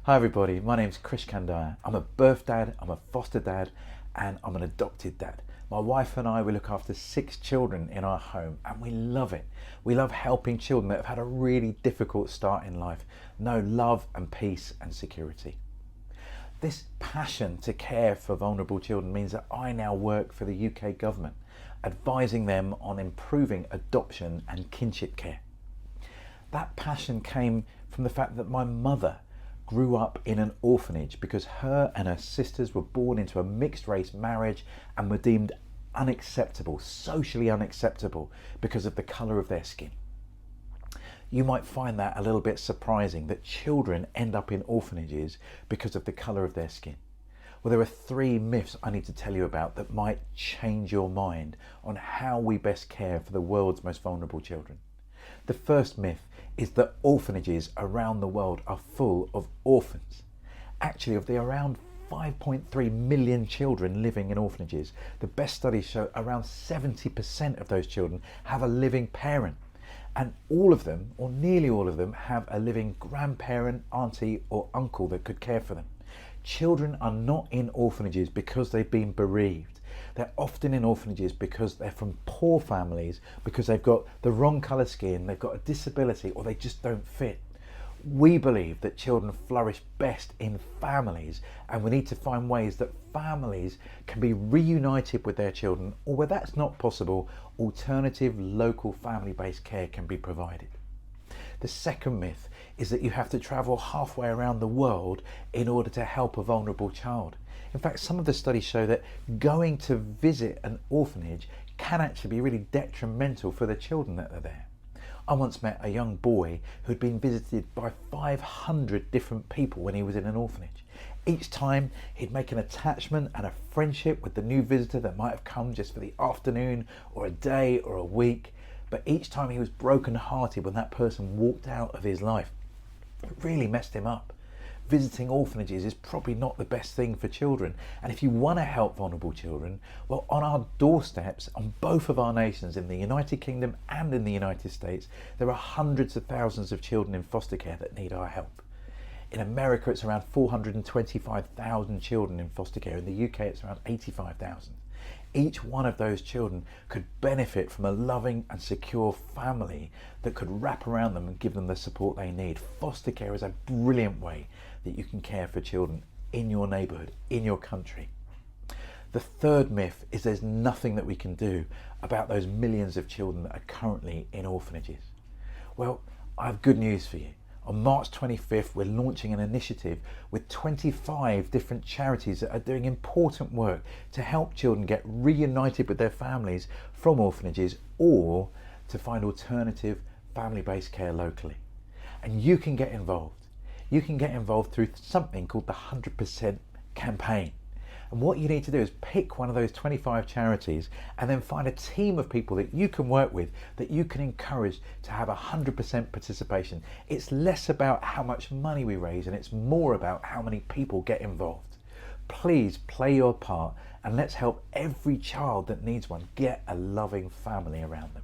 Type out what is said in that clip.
Hi everybody, my name's Krish Kandiah. I'm a birth dad, I'm a foster dad, and I'm an adopted dad. My wife and I, we look after 6 children in our home and we love it. We love helping children that have had a really difficult start in life, know love and peace and security. This passion to care for vulnerable children means that I now work for the UK government, advising them on improving adoption and kinship care. That passion came from the fact that my mother grew up in an orphanage because her and her sisters were born into a mixed race marriage and were deemed unacceptable, socially unacceptable, because of the colour of their skin. You might find that a little bit surprising that children end up in orphanages because of the colour of their skin. Well, there are 3 myths I need to tell you about that might change your mind on how we best care for the world's most vulnerable children. The first myth is that orphanages around the world are full of orphans. Actually, of the around 5.3 million children living in orphanages, the best studies show around 70% of those children have a living parent. And all of them, or nearly all of them, have a living grandparent, auntie or uncle that could care for them. Children are not in orphanages because they've been bereaved. They're often in orphanages because they're from poor families, because they've got the wrong colour skin, they've got a disability, or they just don't fit. We believe that children flourish best in families, and we need to find ways that families can be reunited with their children, or where that's not possible, alternative local family-based care can be provided. The second myth is that you have to travel halfway around the world in order to help a vulnerable child. In fact, some of the studies show that going to visit an orphanage can actually be really detrimental for the children that are there. I once met a young boy who'd been visited by 500 different people when he was in an orphanage. Each time he'd make an attachment and a friendship with the new visitor that might have come just for the afternoon or a day or a week. But each time he was broken-hearted when that person walked out of his life. It really messed him up. Visiting orphanages is probably not the best thing for children. And if you want to help vulnerable children, well, on our doorsteps, on both of our nations, in the United Kingdom and in the United States, there are hundreds of thousands of children in foster care that need our help. In America, it's around 425,000 children in foster care. In the UK, it's around 85,000. Each one of those children could benefit from a loving and secure family that could wrap around them and give them the support they need. Foster care is a brilliant way that you can care for children in your neighbourhood, in your country. The third myth is there's nothing that we can do about those millions of children that are currently in orphanages. Well, I have good news for you. On March 25th, we're launching an initiative with 25 different charities that are doing important work to help children get reunited with their families from orphanages or to find alternative family-based care locally. And you can get involved. You can get involved through something called the 100% campaign. And what you need to do is pick one of those 25 charities and then find a team of people that you can work with, that you can encourage to have 100% participation. It's less about how much money we raise and it's more about how many people get involved. Please play your part and let's help every child that needs one get a loving family around them.